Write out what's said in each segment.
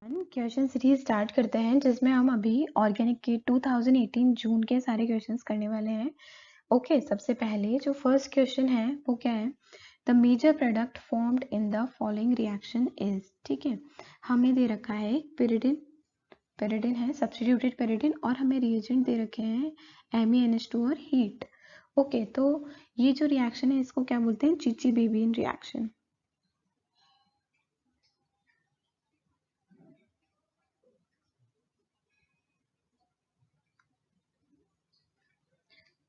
Question series start करते हैं जिसमें हम अभी ऑर्गेनिक के 2018 जून के सारे क्वेश्चंस करने वाले हैं। ओके, सबसे पहले जो फर्स्ट क्वेश्चन है वो क्या है? The major product formed in the following reaction is. ठीक है, हमें दे रखा है पेरिडिन है, सब्स्टिट्यूटेड पेरिडिन, और हमें रिएजेंट दे रखे हैं MEnH2 और हीट। ओके, तो ये जो रिएक्शन है इसको क्या बोलते हैं? चीची-बीबियन रिएक्शन।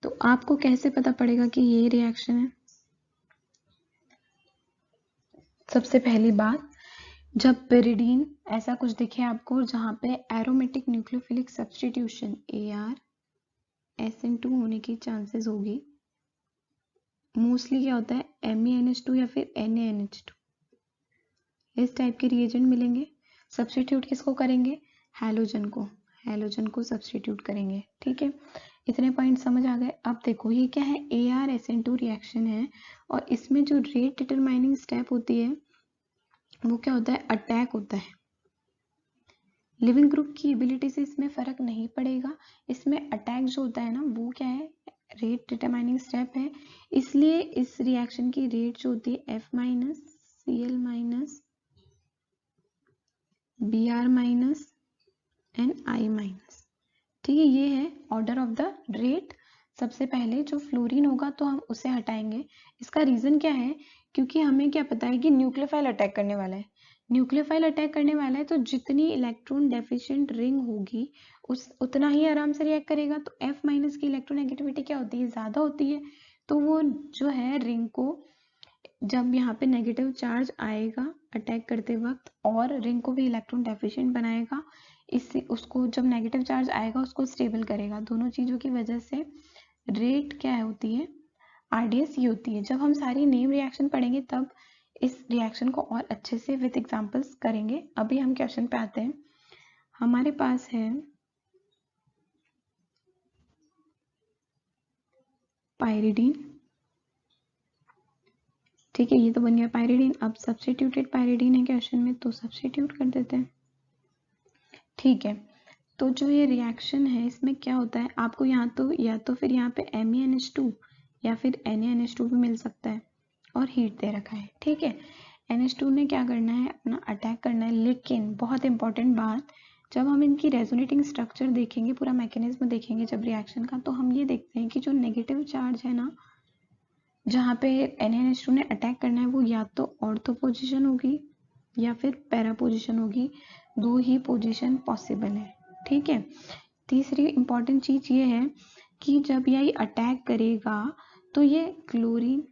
तो आपको कैसे पता पड़ेगा कि ये रिएक्शन है? सबसे पहली बात, जब पेरिडीन ऐसा कुछ दिखे आपको जहां पे एरोमेटिक न्यूक्लियोफिलिक सब्स्टिट्यूशन AR-SN2 होने की चांसेस होगी, मोस्टली क्या होता है MEnH2 या फिर NaNH2, इस टाइप के रिएजेंट मिलेंगे। सब्स्टिट्यूट किसको करेंगे? हैलोजन को सब्स्टिट्यूट करेंगे। ठीक है, इतने पॉइंट समझ आ गए। अब देखो ये क्या है? AR-SN2 रिएक्शन है और इसमें जो रेट डिटरमाइनिंग स्टेप होती है वो क्या होता है? अटैक होता है। लिविंग ग्रुप की एबिलिटी से इसमें फर्क नहीं पड़ेगा, इसमें अटैक जो होता है ना वो क्या है? रेट डिटरमाइनिंग स्टेप है। इसलिए इस रिएक्शन की रेट जो होती है F- Cl- Br- and I-। ठीक है, ये है ऑर्डर ऑफ द रेट। सबसे पहले जो फ्लोरीन होगा तो हम उसे हटाएंगे। इसका रीजन क्या है? क्योंकि हमें क्या पता है कि न्यूक्लियोफाइल अटैक करने वाला है। न्यूक्लियोफाइल अटैक करने वाला है तो जितनी इलेक्ट्रॉन डेफिशिएंट रिंग होगी उतना ही आराम से रिएक्ट करेगा। तो F- की इलेक्ट्रोनेगेटिविटी क्या होती है? ज्यादा होती है। तो वो जो है रिंग को, जब यहाँ पे नेगेटिव चार्ज आएगा अटैक करते वक्त और रिंग को भी इलेक्ट्रॉन डेफिशिएंट बनाएगा, इससे उसको जब नेगेटिव चार्ज आएगा उसको स्टेबल करेगा। दोनों चीजों की वजह से रेट क्या होती है? RDS ये होती है। जब हम सारी नेम रिएक्शन पढ़ेंगे तब इस रिएक्शन को और अच्छे से विद एग्जांपल्स करेंगे। अभी हम क्वेश्चन पे आते हैं। हमारे पास है पायरिडीन। ठीक है, ये तो बन गया पायरिडीन। अब सब्स्टिट्यूटेड पायरिडीन है क्वेश्चन में तो सब्स्टिट्यूट कर देते हैं। ठीक है, तो जो ये रिएक्शन है इसमें क्या होता है? आपको या तो फिर यहाँ पे MEnH2 या फिर NaNH2 भी मिल सकता है और हीट दे रखा है। ठीक है, NH2 ने क्या करना है? अपना अटैक करना है। लेकिन बहुत इंपॉर्टेंट बात, जब हम इनकी रेजोनेटिंग स्ट्रक्चर देखेंगे, पूरा मैकेनिज्म देखेंगे जब रिएक्शन का, तो हम ये देखते हैं कि जो नेगेटिव चार्ज है ना, जहाँ पे NaNH2 ने अटैक करना है, वो या तो ऑर्थो पोजिशन होगी या फिर पैरा पोजिशन होगी। दो ही पोजिशन पॉसिबल है। ठीक है, तीसरी इंपॉर्टेंट चीज ये है कि जब ये अटैक करेगा तो ये क्लोरीन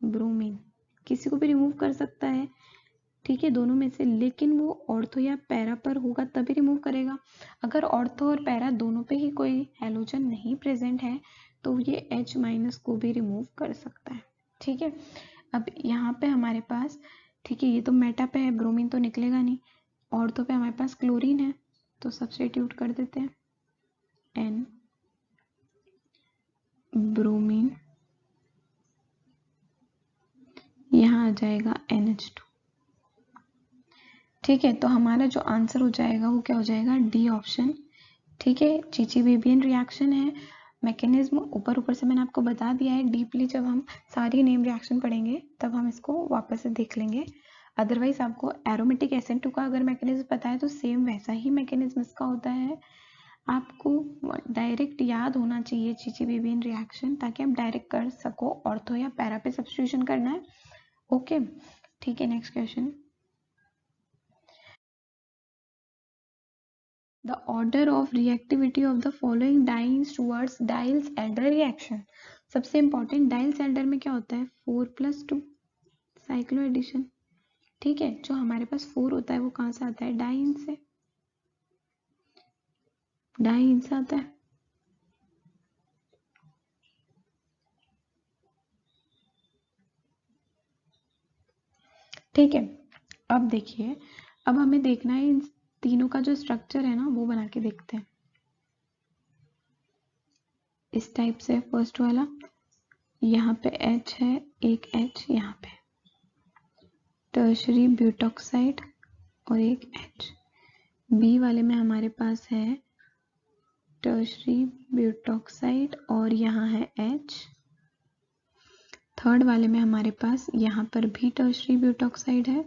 ब्रोमीन किसी को भी रिमूव कर सकता है। ठीक है, दोनों में से, लेकिन वो ऑर्थो या पैरा पर होगा तभी रिमूव करेगा। अगर ऑर्थो और पैरा दोनों पे ही कोई हैलोजन नहीं प्रेजेंट है तो ये H- को भी रिमूव कर सकता है। ठीक है, अब यहाँ पे हमारे पास, ठीक है, ये तो मेटा पे है, ब्रोमीन तो निकलेगा नहीं। ऑर्थो पे हमारे पास क्लोरीन है तो सब्स्टिट्यूट कर देते हैं N ब्रोमीन, यहाँ आ जाएगा NH2। ठीक है, तो हमारा जो आंसर हो जाएगा वो क्या हो जाएगा? D option. ठीक है, चीची-बीबियन रिएक्शन है। मैकेनिज्म ऊपर से मैंने आपको बता दिया है। डीपली जब हम सारी नेम रिएक्शन पढ़ेंगे तब हम इसको वापस से देख लेंगे। अदरवाइज आपको एरोमेटिक SN2 का अगर मैकेनिज्म पता है तो सेम वैसा ही मैकेनिज्म इसका होता है। आपको डायरेक्ट याद होना चाहिए चीची-बीबियन रिएक्शन, ताकि आप डायरेक्ट कर सको। ऑर्थो या पैरा पे सब्स्टिट्यूशन करना है। ओके, ठीक है, next question. The order of reactivity of the following dienes towards Diels-Alder reaction। सबसे इंपॉर्टेंट, Diels-Alder में क्या होता है? 4+2 साइक्लो एडिशन। ठीक है, जो हमारे पास 4 होता है वो कहाँ से आता है? डाइन से, डाइन से आता है। ठीक है, अब देखिए, अब हमें देखना है इन तीनों का जो स्ट्रक्चर है ना वो बना के देखते हैं। इस टाइप से फर्स्ट वाला, यहाँ पे H है, एक H यहाँ पे, टर्शरी ब्यूटॉक्साइड और एक H। बी वाले में हमारे पास है टर्शरी ब्यूटॉक्साइड और यहाँ है H। थर्ड वाले में हमारे पास यहाँ पर भी टर्शरी ब्यूटॉक्साइड है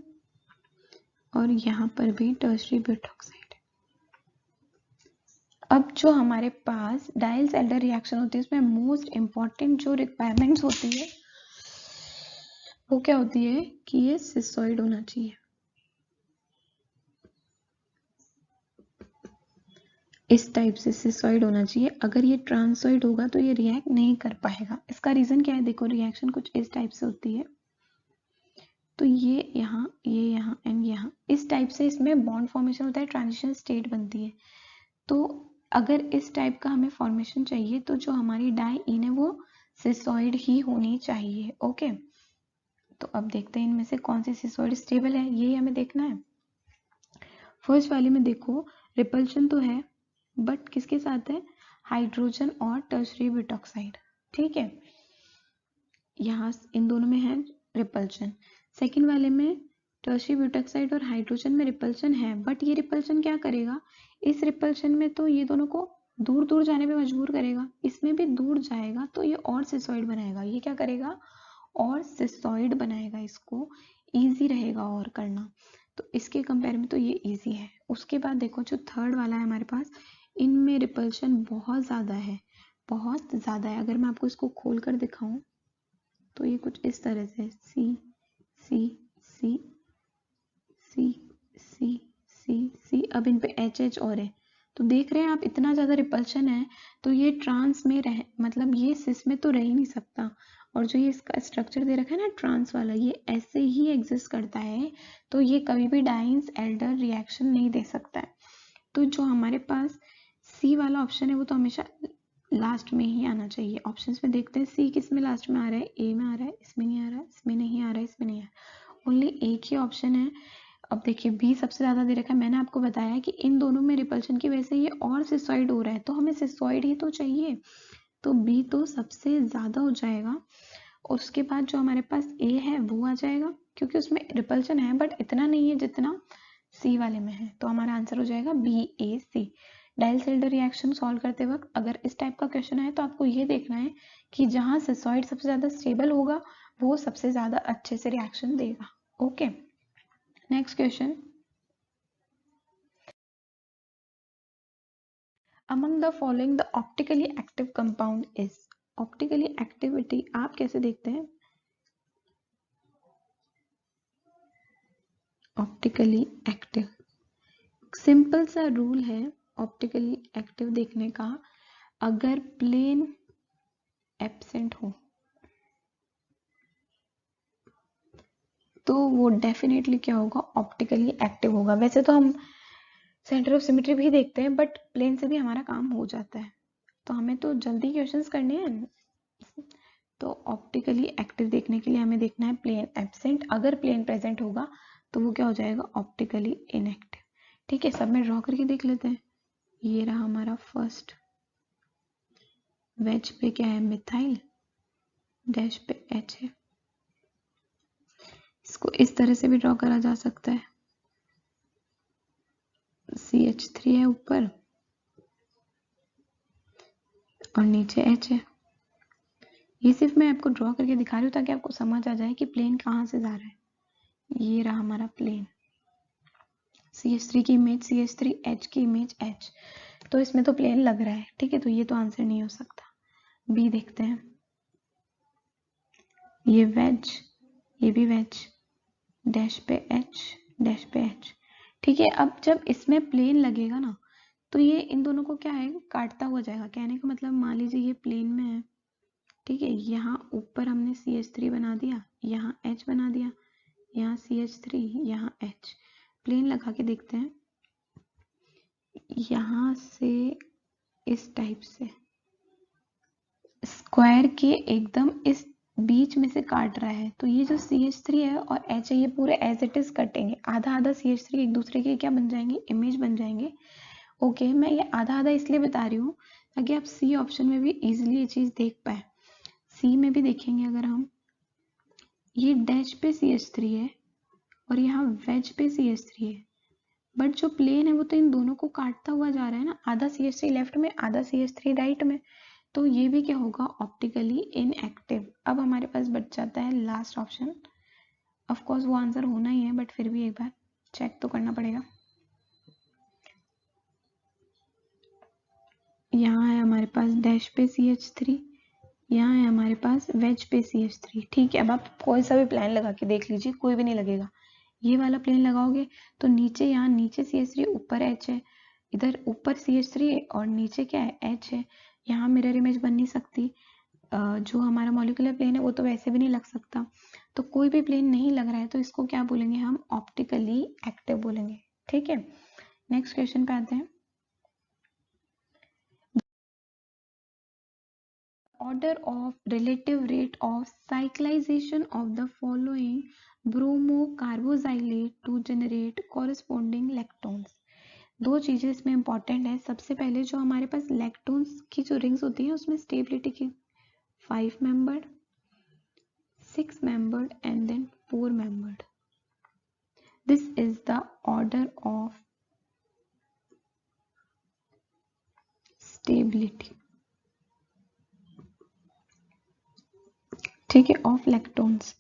और यहाँ पर भी टर्शरी ब्यूटॉक्साइड है। अब जो हमारे पास डाइल्स एल्डर रिएक्शन होती है उसमें मोस्ट इंपॉर्टेंट जो रिक्वायरमेंट्स होती है वो क्या होती है कि ये सिसॉइड होना चाहिए। इस टाइप से सिसॉइड होना चाहिए। अगर ये ट्रांसॉइड होगा तो ये रिएक्ट नहीं कर पाएगा। इसका रीजन क्या है, देखो रिएक्शन कुछ इस टाइप से होती है, तो ये यहाँ एंड यहाँ इस टाइप से इसमें बॉन्ड फॉर्मेशन होता है, ट्रांजिशन स्टेट बनती है। तो अगर इस टाइप का हमें फॉर्मेशन चाहिए तो जो हमारी डाइईन है वो सिसॉइड ही होनी चाहिए। ओके, तो अब देखते हैं इनमें से कौन सी सिसॉइड स्टेबल है, ये हमें देखना है। फर्स्ट वाले में देखो रिपल्शन तो है बट किसके साथ है, हाइड्रोजन और टर्शरी ब्यूटॉक्साइड। ठीक है, यहाँ इन दोनों में है रिपल्शन। सेकेंड वाले में टर्शरी ब्यूटॉक्साइड और हाइड्रोजन में रिपल्शन है बट ये रिपल्शन क्या करेगा, इस रिपल्शन में तो ये दोनों को दूर दूर जाने पे मजबूर करेगा, इसमें भी दूर जाएगा तो ये और सिसॉइड बनाएगा। ये क्या करेगा, और सिसॉइड बनाएगा, इसको इजी रहेगा और करना। तो इसके कंपेयर में तो ये इजी है। उसके बाद देखो जो थर्ड वाला है हमारे पास, इनमें रिपल्शन बहुत ज़्यादा है, बहुत ज़्यादा है। अगर मैं आपको इसको खोल कर दिखाऊं तो ये कुछ इस तरह से सी सी सी सी सी सी सी, अब इन पे एच एच और है, तो देख रहे हैं आप इतना ज़्यादा रिपल्शन है। तो ये ट्रांस में रह मतलब ये सिस में तो रह ही नहीं सकता। और जो ये इसका स्ट्रक्चर दे रखा है ना ट्रांस वाला, ये ऐसे ही एग्जिस्ट करता है, तो ये कभी भी डाइंस एल्डर रिएक्शन नहीं दे सकता है। तो जो हमारे पास सी वाला ऑप्शन है वो तो हमेशा लास्ट में ही आना चाहिए। ऑप्शंस में देखते हैं सी किस में लास्ट में आ रहा है, ए में आ रहा है, इसमें नहीं आ रहा है, इसमें नहीं आ रहा है, इसमें नहीं आ रहा है, ओनली एक ही ऑप्शन है। अब देखिए बी सबसे ज्यादा दे रखा है, मैंने आपको बताया कि इन दोनों में रिपल्शन की वजह से ये और सिसॉइड हो रहा है, तो हमें सिसॉइड ही तो चाहिए, तो बी तो सबसे ज्यादा हो जाएगा। उसके बाद जो हमारे पास ए है वो आ जाएगा क्योंकि उसमें रिपल्शन है बट इतना नहीं है जितना सी वाले में है, तो हमारा आंसर हो जाएगा बी ए सी। डाइल्स एल्डर रिएक्शन सॉल्व करते वक्त अगर इस टाइप का क्वेश्चन आए तो आपको ये देखना है कि जहां सिसॉइड सबसे ज्यादा स्टेबल होगा वो सबसे ज्यादा अच्छे से रिएक्शन देगा। Okay, next question, among the following the optically active compound is, optically activity आप कैसे देखते हैं, ऑप्टिकली एक्टिव सिंपल सा रूल है ऑप्टिकली एक्टिव देखने का, अगर प्लेन एब्सेंट हो तो वो डेफिनेटली क्या होगा, ऑप्टिकली एक्टिव होगा। वैसे तो हम सेंटर ऑफ सिमेट्री भी देखते हैं बट प्लेन से भी हमारा काम हो जाता है, तो हमें तो जल्दी क्वेश्चंस करने हैं। तो ऑप्टिकली एक्टिव देखने के लिए हमें देखना है प्लेन एब्सेंट, अगर प्लेन प्रेजेंट होगा तो वो क्या हो जाएगा, ऑप्टिकली इनएक्टिव। ठीक है, सब में ड्रॉ करके देख लेते हैं। ये रहा हमारा फर्स्ट, वेज पे क्या है मिथाइल, डैश पे एच है, इसको इस तरह से भी ड्रॉ करा जा सकता है, CH3 है ऊपर और नीचे H है। ये सिर्फ मैं आपको ड्रॉ करके दिखा रही हूँ ताकि आपको समझ आ जाए कि प्लेन कहाँ से जा रहा है। ये रहा हमारा प्लेन, CH3 की इमेज CH3, H की इमेज H, तो इसमें तो प्लेन लग रहा है। ठीक है, तो ये तो आंसर नहीं हो सकता। बी देखते हैं, ये वेज, ये भी वेज, डैश पे H, डैश पे H। ठीक है, अब जब इसमें प्लेन लगेगा ना तो ये इन दोनों को क्या है, काटता हुआ जाएगा। कहने का मतलब मान लीजिए ये प्लेन में है, ठीक है, यहाँ ऊपर हमने CH3 बना दिया, यहाँ H बना दिया, यहाँ CH3, यहाँ H, प्लेन लगा के देखते हैं, यहाँ से इस टाइप से स्क्वायर के एकदम इस बीच में से काट रहा है, तो ये जो CH3 है और H है ये पूरे एज इट इज कटेंगे, आधा आधा CH3 एक दूसरे के क्या बन जाएंगे, इमेज बन जाएंगे। ओके, मैं ये आधा आधा इसलिए बता रही हूँ ताकि आप सी ऑप्शन में भी इजीली ये चीज देख पाए। सी में भी देखेंगे अगर हम, ये डैश पे CH3 है और यहाँ वेज पे CH3 है, बट जो प्लेन है वो तो इन दोनों को काटता हुआ जा रहा है ना, आधा CH3 लेफ्ट में आधा CH3 राइट में, तो ये भी क्या होगा, ऑप्टिकली इनएक्टिव। अब हमारे पास बच जाता है लास्ट ऑप्शन। ऑफ कोर्स वो आंसर होना ही है, बट फिर भी एक बार चेक तो करना पड़ेगा। यहाँ है हमारे पास डैश पे CH3, यहाँ है हमारे पास वेज पे CH3। ठीक है, अब आप कोई सा भी प्लेन लगा के देख लीजिए, कोई भी नहीं लगेगा। ये वाला प्लेन लगाओगे तो नीचे, यहाँ नीचे CH3 ऊपर H है, इधर ऊपर CH3 है और नीचे क्या है, H है। यहाँ मिरर इमेज बन नहीं सकती। जो हमारा मॉलिक्यूलर प्लेन है वो तो वैसे भी नहीं लग सकता, तो कोई भी प्लेन नहीं लग रहा है तो इसको क्या बोलेंगे हम, ऑप्टिकली एक्टिव बोलेंगे। ठीक है, नेक्स्ट क्वेश्चन पे आते हैं। Order of relative rate of cyclization of the following bromocarboxylate to generate corresponding lactones। दो चीजें इसमें इंपॉर्टेंट है। सबसे पहले जो हमारे पास लैक्टोन्स की जो रिंग्स होती है उसमें स्टेबिलिटी की 5 membered, 6 membered and then 4 membered. This is the order of stability, ठीक है, ऑफ लैक्टोन्स।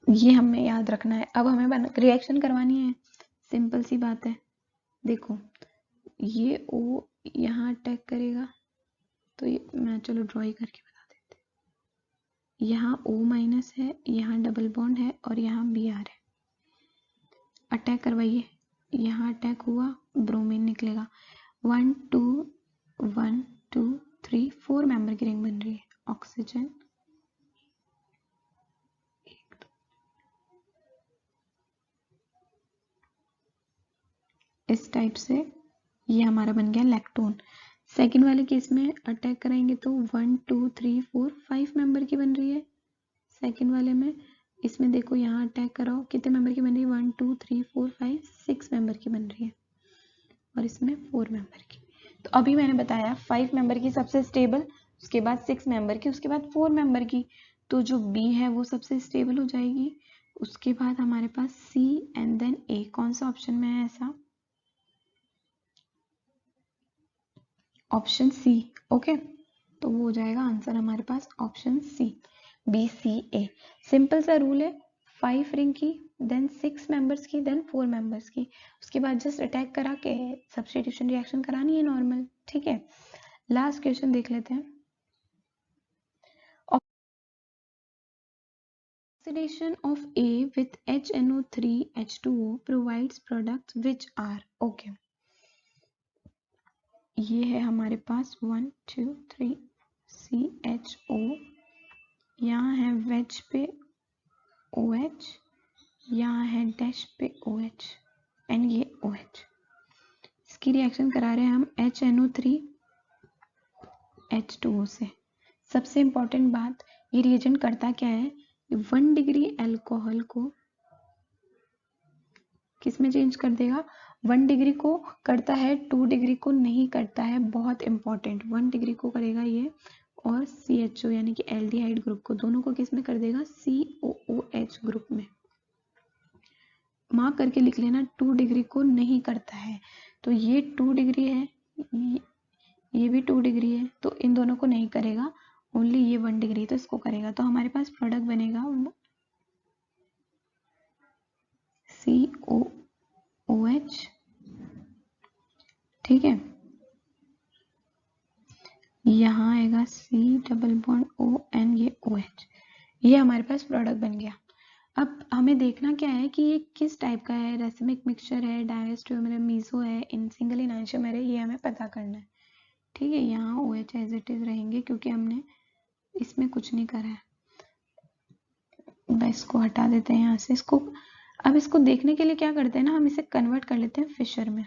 ये हमें याद रखना है। अब हमें रिएक्शन करवानी है, सिंपल सी बात है। देखो ये O यहाँ अटैक करेगा, तो ये मैं चलो ड्रॉ करके बता देते। यहाँ O माइनस है, यहाँ डबल बॉन्ड है और यहाँ Br है। अटैक करवाइए, यहाँ अटैक हुआ, ब्रोमीन निकलेगा। 1 2 1 2 3 4 मेंबर की रिंग बन रही है। ऑक्सीजन, इस टाइप से ये हमारा बन गया लैक्टोन। सेकेंड वाले केस में अटैक कराएंगे तो 1 2 3 4 5 मेंबर की बन रही है। सेकेंड वाले में इसमें देखो यहाँ अटैक कराओ, कितने मेंबर की बन रही है, 1 2 3 4 5 6 मेंबर की बन रही है और इसमें 4 मेंबर की। तो अभी मैंने बताया 5 मेंबर की सबसे स्टेबल, उसके बाद 6 मेंबर की, उसके बाद 4 मेंबर की। तो जो B है वो सबसे स्टेबल हो जाएगी। उसके बाद हमारे पास C एंड देन A। कौन सा ऑप्शन में है ऐसा, ऑप्शन C। ओके, तो वो हो जाएगा आंसर हमारे पास ऑप्शन C, BCA। सिंपल सा रूल है, 5 रिंग की, देन 6 मेंबर्स की, देन 4 मेंबर्स की। उसके बाद जस्ट अटैक करा के सब्स्टिट्यूशन रिएक्शन करानी है नॉर्मल। ठीक है, लास्ट क्वेश्चन देख लेते हैं। Oxidation of A with HNO3 H2O provides products which are, okay, ये है हमारे पास 1 2 3 CHO, यहाँ है वेज पे OH, यहाँ है डैश पे OH एंड ये OH। इसकी रिएक्शन करा रहे हैं हम HNO3 H2O से। सबसे इंपॉर्टेंट बात, ये रिएजेंट करता क्या है, 1 डिग्री अल्कोहल को किस में चेंज कर देगा, 1 डिग्री को करता है, 2 डिग्री को नहीं करता है। बहुत इंपॉर्टेंट, 1 डिग्री को करेगा ये, और CHO यानी कि एल्डिहाइड ग्रुप को, दोनों को किस में कर देगा, COOH ग्रुप में। मार्क करके लिख लेना, 2 डिग्री को नहीं करता है। तो ये 2 डिग्री है, ये भी 2 डिग्री है, तो इन दोनों को नहीं करेगा, ओनली ये 1 डिग्री तो इसको करेगा। तो हमारे पास प्रोडक्ट बनेगा COOH। ठीक है, यहाँ आएगा C double bond O and ये OH। ये हमारे पास प्रोडक्ट बन गया। अब हमें देखना क्या है कि ये किस टाइप का है, रेसिमिक मिक्सचर है, डायस्टोमर है, मीसो है, इन सिंगल इनैंशियोमर है, ये हमें पता करना है। ठीक है, यहाँ OH एज इट इज रहेंगे क्योंकि हमने इसमें कुछ नहीं करा है। बस इसको हटा देते हैं यहाँ से। इसको अब इसको देखने के लिए क्या करते हैं ना, हम इसे कन्वर्ट कर लेते हैं फिशर में।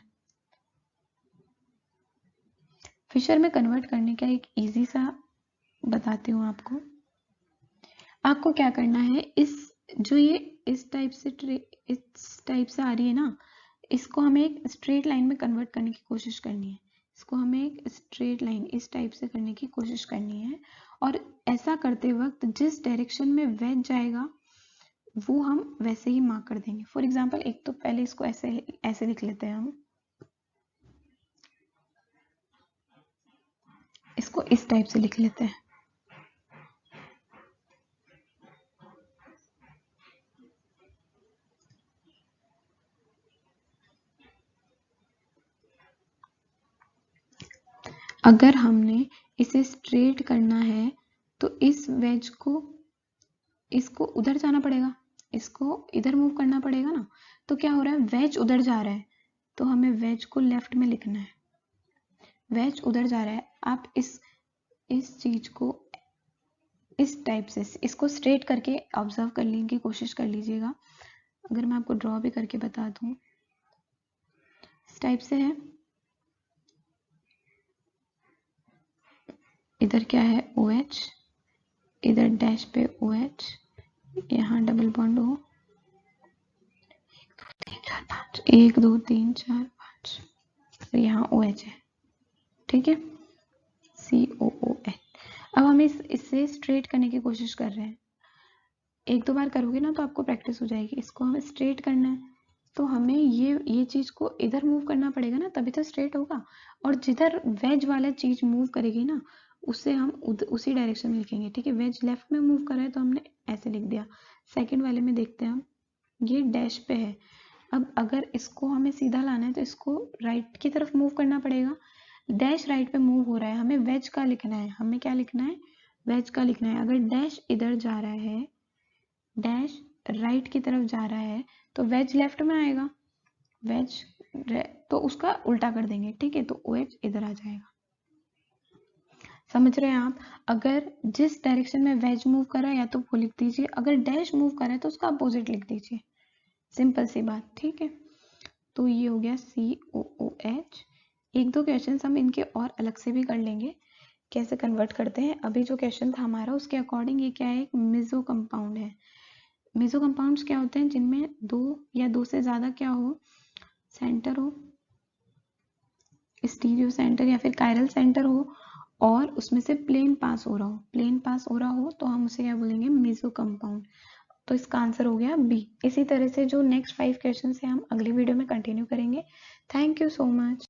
फिशर में कन्वर्ट करने का एक इजी सा बताती हूँ आपको। आपको क्या करना है, इस जो ये इस टाइप से आ रही है ना, इसको हमें एक स्ट्रेट लाइन में कन्वर्ट करने की कोशिश करनी है। इसको हमें एक स्ट्रेट लाइन इस टाइप से करने की कोशिश करनी है। और ऐसा करते वक्त जिस डायरेक्शन में वेज जाएगा वो हम वैसे ही मार्क कर देंगे। फॉर एग्जाम्पल एक तो पहले इसको ऐसे लिख लेते हैं हम, इसको इस टाइप से लिख लेते हैं। अगर हमने इसे स्ट्रेट करना है तो इस वेज को, इसको उधर जाना पड़ेगा, इसको इधर मूव करना पड़ेगा ना। तो क्या हो रहा है, वेज उधर जा रहा है, तो हमें वेज को लेफ्ट में लिखना है। वेज उधर जा रहा है, आप इस चीज को इस टाइप से इसको स्ट्रेट करके ऑब्जर्व करने की कोशिश कर लीजिएगा। अगर मैं आपको ड्रॉ भी करके बता दूं, इस टाइप से है। इधर क्या है, OH, इधर डैश पे OH, यहाँ डबल बॉन्ड हो, 1 2 3 4 5, यहाँ OH है, ठीक है, COOH। अब हम इससे स्ट्रेट करने की कोशिश कर रहे हैं। 1 2 बार करोगे ना तो आपको प्रैक्टिस हो जाएगी। इसको हमें स्ट्रेट करना है तो हमें ये चीज को इधर मूव करना पड़ेगा ना, तभी तो स्ट्रेट होगा। और जिधर वेज वाला चीज मूव करेगी ना, उससे हम उसी डायरेक्शन में लिखेंगे, ठीक है। वेज लेफ्ट में मूव कर रहा है तो हमने ऐसे लिख दिया। सेकंड वाले में देखते हैं हम, ये डैश पे है। अब अगर इसको हमें सीधा लाना है तो इसको राइट की तरफ मूव करना पड़ेगा। डैश राइट पे मूव हो रहा है, हमें वेज का लिखना है। हमें क्या लिखना है, वेज का लिखना है। अगर डैश इधर जा रहा है, डैश राइट की तरफ जा रहा है, तो वेज लेफ्ट में आएगा, वेज तो उसका उल्टा कर देंगे, ठीक है। तो OH इधर आ जाएगा। समझ रहे हैं आप। अगर जिस डायरेक्शन में वेज मूव कर रहा है या तो वो लिख दीजिए, अगर डैश मूव कर रहा है तो उसका अपोजिट लिख दीजिए। सिंपल सी बात, ठीक है। तो ये हो गया COOH। 1 2 क्वेश्चन हम इनके और अलग से भी कर लेंगे, कैसे कन्वर्ट करते हैं। अभी जो क्वेश्चन था हमारा उसके अकॉर्डिंग ये क्या है, एक मेसो कंपाउंड है। मेसो कंपाउंड्स क्या होते हैं, जिनमें 2 या 2 से ज्यादा क्या हो, सेंटर हो, स्टीरियो सेंटर या फिर कायरल सेंटर हो, और उसमें से प्लेन पास हो रहा हो। प्लेन पास हो रहा हो तो हम उसे क्या बोलेंगे, मेसो कंपाउंड। तो इसका आंसर हो गया B। इसी तरह से जो नेक्स्ट 5 क्वेश्चन है हम अगली वीडियो में कंटिन्यू करेंगे। Thank you so much.